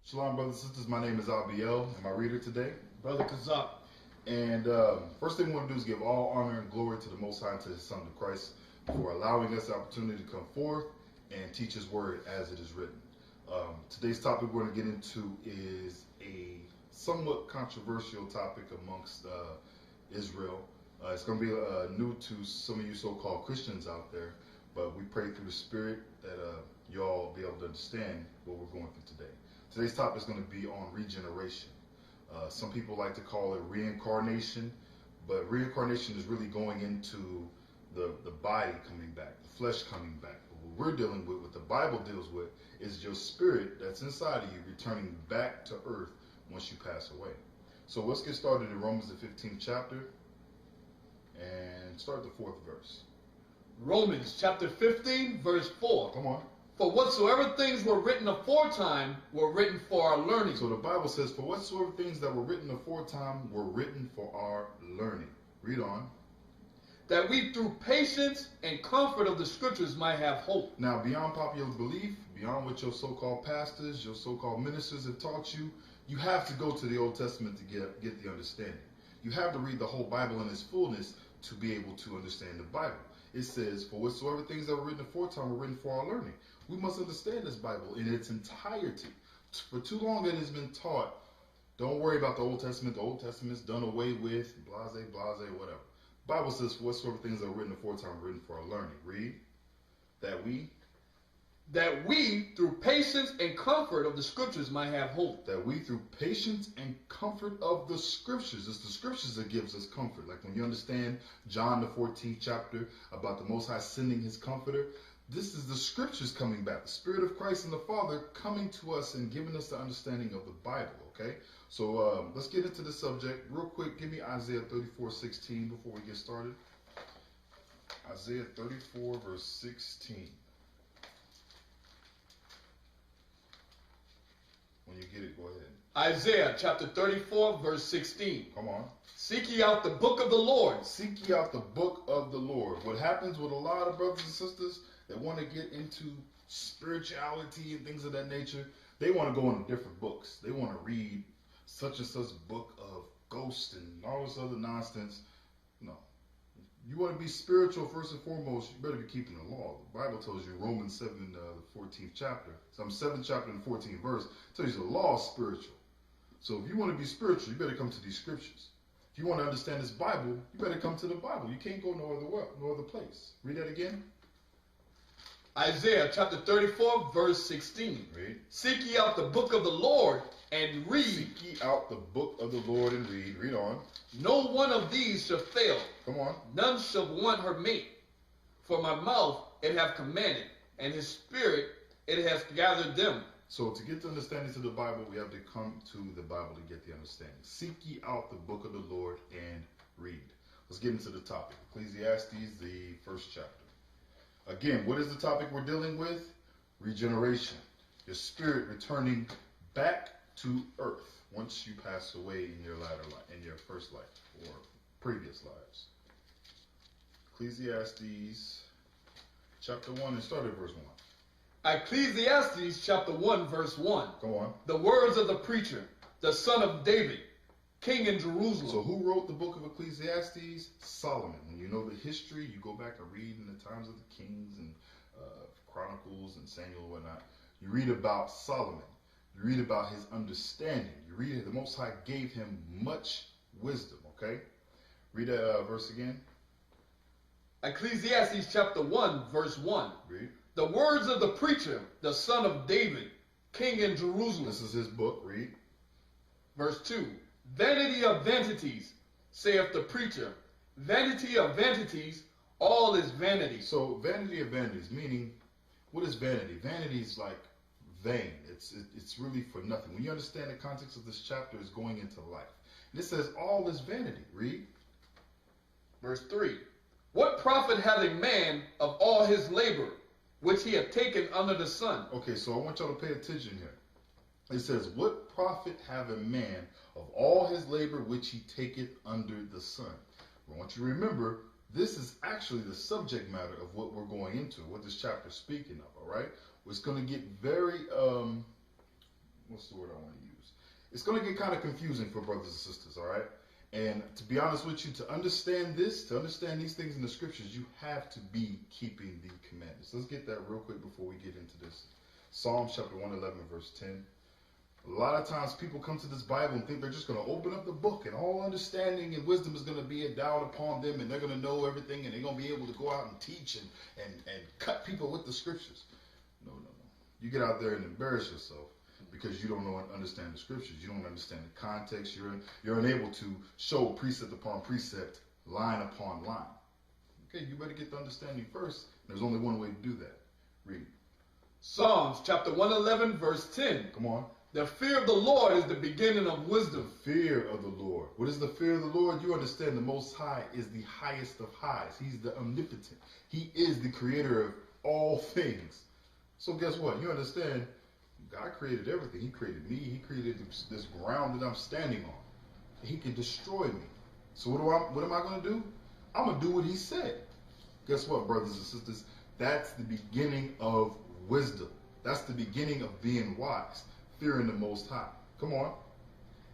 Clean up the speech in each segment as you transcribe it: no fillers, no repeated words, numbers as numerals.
Shalom, brothers and sisters. My name is Abiel, and my reader today, Brother Kazak. And first thing we want to do is give all honor and glory to the Most High and to His Son, to Christ, for allowing us the opportunity to come forth and teach His Word as it is written. Today's topic we're going to get into is a somewhat controversial topic amongst Israel. It's going to be new to some of you so-called Christians out there, but we pray through the Spirit that you all be able to understand what we're going through today. Today's topic is going to be on regeneration. Some people like to call it reincarnation, but reincarnation is really going into the body coming back, the flesh coming back. But what we're dealing with, what the Bible deals with, is your spirit that's inside of you returning back to earth once you pass away. So let's get started in Romans the 15th chapter and start the 4th verse. Romans chapter 15, verse 4. Come on. For whatsoever things were written aforetime were written for our learning. So the Bible says, for whatsoever things that were written aforetime were written for our learning. Read on. That we through patience and comfort of the scriptures might have hope. Now, beyond popular belief, beyond what your so-called pastors, your so-called ministers have taught you, you have to go to the Old Testament to get the understanding. You have to read the whole Bible in its fullness to be able to understand the Bible. It says, for whatsoever things that were written aforetime were written for our learning. We must understand this Bible in its entirety. For too long it has been taught, don't worry about the Old Testament. The Old Testament's done away with, blase, whatever. The Bible says, for whatsoever things that were written aforetime were written for our learning. Read. That we through patience and comfort of the scriptures might have hope. That we through patience and comfort of the scriptures. It's the scriptures that gives us comfort. Like when you understand John the 14th chapter about the Most High sending His comforter, this is the scriptures coming back. The Spirit of Christ and the Father coming to us and giving us the understanding of the Bible. Okay, so let's get into the subject real quick. Give me Isaiah 34:16 before we get started. Isaiah 34 verse 16. When you get it, go ahead. Isaiah chapter 34, verse 16. Come on. Seek ye out the book of the Lord. Seek ye out the book of the Lord. What happens with a lot of brothers and sisters that want to get into spirituality and things of that nature, they want to go into different books. They want to read such and such book of ghosts and all this other nonsense. No. You want to be spiritual first and foremost, you better be keeping the law. The Bible tells you in Romans 7, the 14th chapter, some 7th chapter and 14th verse, tells you the law is spiritual. So if you want to be spiritual, you better come to these scriptures. If you want to understand this Bible, you better come to the Bible. You can't go no other place. Read that again. Isaiah chapter 34, verse 16. Read. Seek ye out the book of the Lord and read. Seek ye out the book of the Lord and read. Read on. No one of these shall fail. Come on. None shall want her mate. For my mouth it hath commanded, and His Spirit it hath gathered them. So to get the understanding to the Bible, we have to come to the Bible to get the understanding. Seek ye out the book of the Lord and read. Let's get into the topic. Ecclesiastes, the 1st chapter. Again, what is the topic we're dealing with? Regeneration. Your spirit returning back to earth once you pass away in your latter life, in your first life or previous lives. Ecclesiastes chapter 1 and start at verse 1. Ecclesiastes chapter 1 verse 1. Go on. The words of the preacher, the son of David, king in Jerusalem. So who wrote the book of Ecclesiastes? Solomon. When you know the history, you go back and read in the times of the kings and Chronicles and Samuel and whatnot. You read about Solomon. You read about his understanding. You read the Most High gave him much wisdom. Okay? Read that verse again. Ecclesiastes chapter 1 verse 1. Read. The words of the preacher, the son of David, king in Jerusalem. This is his book. Read. Verse 2. Vanity of vanities, saith the preacher. Vanity of vanities, all is vanity. So vanity of vanities, meaning, what is vanity? Vanity is like vain. It's really for nothing. When you understand the context of this chapter, is going into life. And it says all is vanity. Read. Verse 3. What profit hath a man of all his labor, which he hath taken under the sun? Okay, so I want y'all to pay attention here. It says, what profit have a man of all his labor which he taketh under the sun? I want you to remember, this is actually the subject matter of what we're going into, what this chapter is speaking of, all right? It's going to get very what's the word I want to use? It's going to get kind of confusing for brothers and sisters, all right? And to be honest with you, to understand this, to understand these things in the scriptures, you have to be keeping the commandments. Let's get that real quick before we get into this. Psalms chapter 111, verse 10. A lot of times people come to this Bible and think they're just going to open up the book and all understanding and wisdom is going to be endowed upon them and they're going to know everything and they're going to be able to go out and teach and cut people with the scriptures. No. You get out there and embarrass yourself because you don't know and understand the scriptures. You don't understand the context. You're unable to show precept upon precept, line upon line. Okay, you better get the understanding first. There's only one way to do that. Read. Psalms chapter 111, verse 10. Come on. The fear of the Lord is the beginning of wisdom. The fear of the Lord. What is the fear of the Lord? You understand the Most High is the highest of highs. He's the omnipotent. He is the creator of all things. So guess what? You understand God created everything. He created me. He created this ground that I'm standing on. He can destroy me. So what am I going to do? I'm going to do what he said. Guess what, brothers and sisters? That's the beginning of wisdom. That's the beginning of being wise. Fearing the Most High. Come on.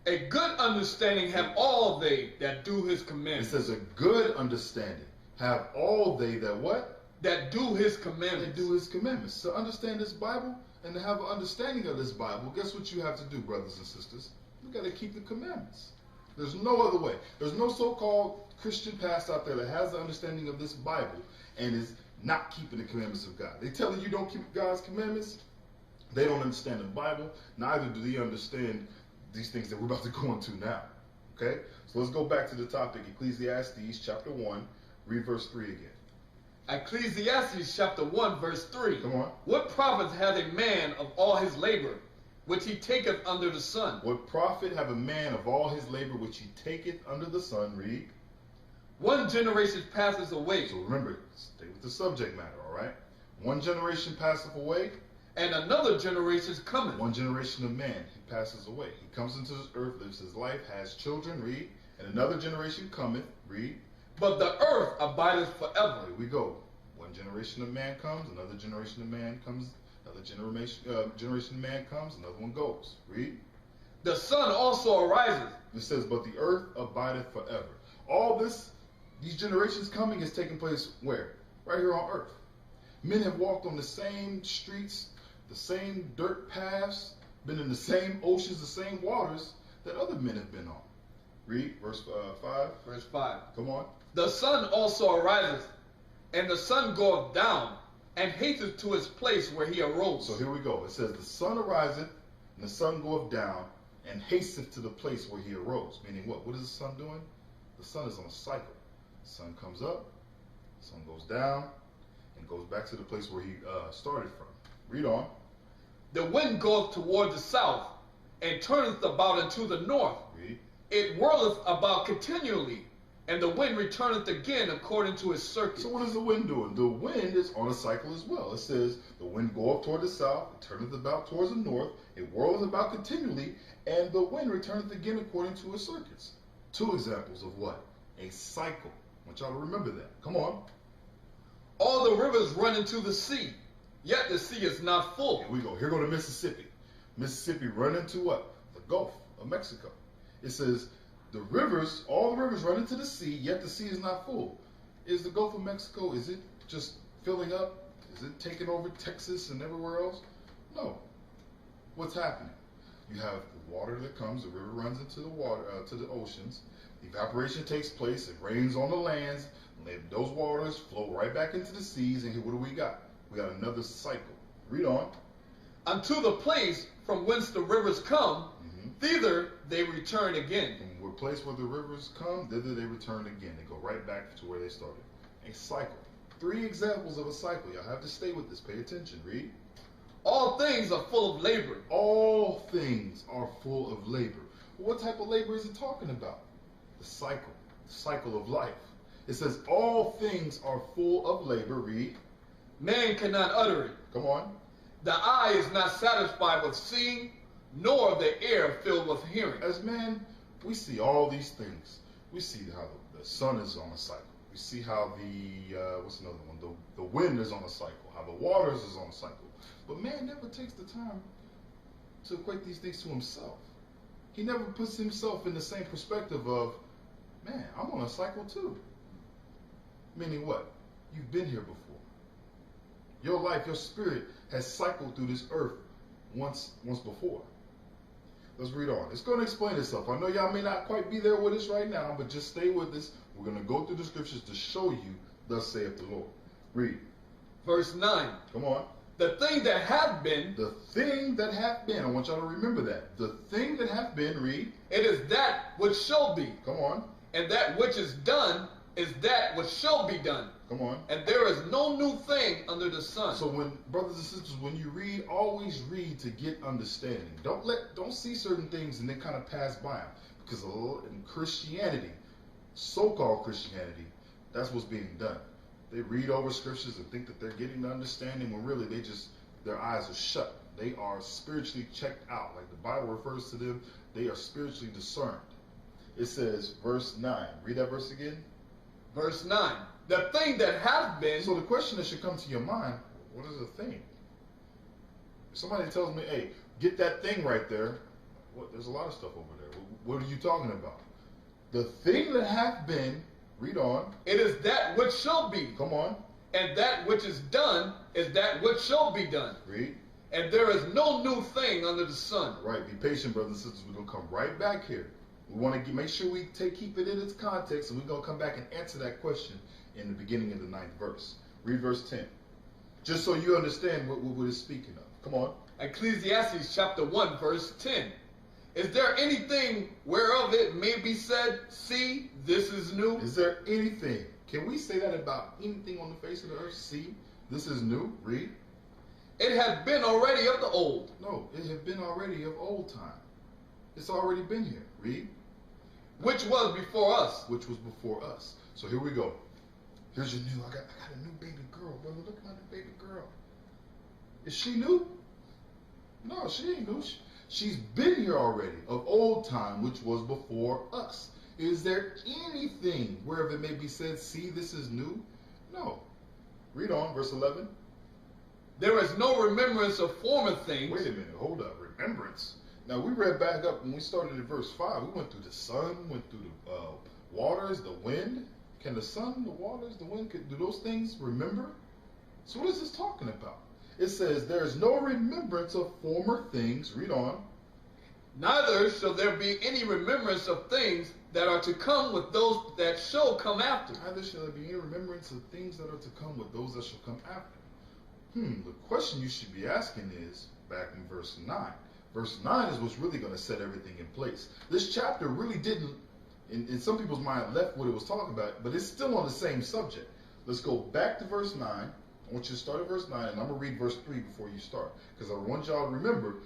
A good understanding have all they that do his It commandments. says a good understanding have all they that what? That do his commandments. They do his commandments. To understand this Bible and to have an understanding of this Bible, guess what you have to do, brothers and sisters? You got to keep the commandments. There's no other way. There's no so-called Christian pastor out there that has the understanding of this Bible and is not keeping the commandments of God. They tell you don't keep God's commandments. They don't understand the Bible. Neither do they understand these things that we're about to go into now. Okay? So let's go back to the topic. Ecclesiastes chapter 1. Read verse 3 again. Ecclesiastes chapter 1, verse 3. Come on. What profit hath a man of all his labor, which he taketh under the sun? What profit have a man of all his labor which he taketh under the sun? Read. One generation passes away, So remember, stay with the subject matter, all right? One generation passeth away. and another generation cometh. One generation of man, he passes away. He comes into this earth, lives his life, has children, read. And another generation cometh, read. But the earth abideth forever. Here we go. One generation of man comes, another generation of man comes, another generation of man comes, another one goes. Read. The sun also arises. It says, but the earth abideth forever. All these generations coming is taking place where? Right here on earth. Men have walked on the same streets, the same dirt paths, been in the same oceans, the same waters that other men have been on. Read verse 5. Verse 5. Come on. The sun also arises, and the sun goeth down, and hateth to his place where he arose. So here we go. It says, the sun ariseth, and the sun goeth down, and hasteth to the place where he arose. Meaning what? What is the sun doing? The sun is on a cycle. The sun comes up, the sun goes down, and goes back to the place where he started from. Read on. The wind goeth toward the south, and turneth about unto the north. Read. It whirleth about continually, and the wind returneth again according to his circuit. So what is the wind doing? The wind is on a cycle as well. It says, the wind goeth toward the south, it turneth about towards the north, it whirleth about continually, and the wind returneth again according to his circuits. Two examples of what? A cycle. I want y'all to remember that. Come on. All the rivers run into the sea, yet the sea is not full. Here we go. Here go to Mississippi. Mississippi run into what? The Gulf of Mexico. It says, all the rivers run into the sea, yet the sea is not full. Is the Gulf of Mexico, is it just filling up? Is it taking over Texas and everywhere else? No. What's happening? You have the water that comes, the river runs into the water, to the oceans. Evaporation takes place, it rains on the lands, those waters flow right back into the seas, and here, what do we got? We got another cycle. Read on. Unto the place from whence the rivers come, thither they return again. From the place where the rivers come, thither they return again. They go right back to where they started. A cycle. 3 examples of a cycle. Y'all have to stay with this. Pay attention. Read. All things are full of labor. All things are full of labor. What type of labor is it talking about? The cycle of life. It says all things are full of labor. Read. Man cannot utter it. Come on. The eye is not satisfied with seeing, nor the ear filled with hearing. As man, we see all these things. We see how the sun is on a cycle. We see how what's another one? The wind is on a cycle. How the waters is on a cycle. But man never takes the time to equate these things to himself. He never puts himself in the same perspective of, man, I'm on a cycle too. Meaning what? You've been here before. Your life, your spirit has cycled through this earth once before. Let's read on. It's going to explain itself. I know y'all may not quite be there with us right now, but just stay with us. We're going to go through the scriptures to show you, thus saith the Lord. Read. Verse 9. Come on. The thing that hath been. The thing that hath been. I want y'all to remember that. The thing that hath been, read. It is that which shall be. Come on. And that which is done is that which shall be done. Come on. And there is no new thing under the sun. So when, brothers and sisters, when you read, always read to get understanding. Don't see certain things and then kind of pass by them. Because in Christianity, so-called Christianity, that's what's being done. They read over scriptures and think that they're getting the understanding when really their eyes are shut. They are spiritually checked out. Like the Bible refers to them, they are spiritually discerned. It says, verse 9. Read that verse again. Verse 9. The thing that hath been. So the question that should come to your mind, what is a thing? If somebody tells me, hey, get that thing right there, there's a lot of stuff over there. What are you talking about? The thing that hath been, read on. It is that which shall be. Come on. And that which is done is that which shall be done. Read. And there is no new thing under the sun. Right. Be patient, brothers and sisters. We're going to come right back here. We want to make sure we keep it in its context, and we're going to come back and answer that question in the beginning of the 9th verse. Read verse 10. Just so you understand what it's speaking of. Come on. Ecclesiastes chapter 1, verse 10. Is there anything whereof it may be said, see, this is new? Is there anything? Can we say that about anything on the face of the earth? See, this is new? Read. It had been already of the old. No, it had been already of old time. It's already been here. Read. Which was before us. Which was before us. So here we go. Here's your new. I got a new baby girl, brother. Look at my new baby girl. Is she new? No, she ain't new. She's been here already, of old time, which was before us. Is there anything wherever it may be said, see, this is new? No. Read on, verse 11. There is no remembrance of former things. Wait a minute, hold up. Remembrance. Now, we read back up when we started at verse 5. We went through the sun, went through the waters, the wind. Can the sun, the waters, the wind, do those things remember? So what is this talking about? It says, there is no remembrance of former things. Read on. Neither shall there be any remembrance of things that are to come with those that shall come after. Neither shall there be any remembrance of things that are to come with those that shall come after. The question you should be asking is, back in verse 9. Verse 9 is what's really going to set everything in place. This chapter really didn't, in some people's mind, left what it was talking about, but it's still on the same subject. Let's go back to verse 9. I want you to start at verse 9, and I'm going to read verse 3 before you start. Because I want y'all to remember,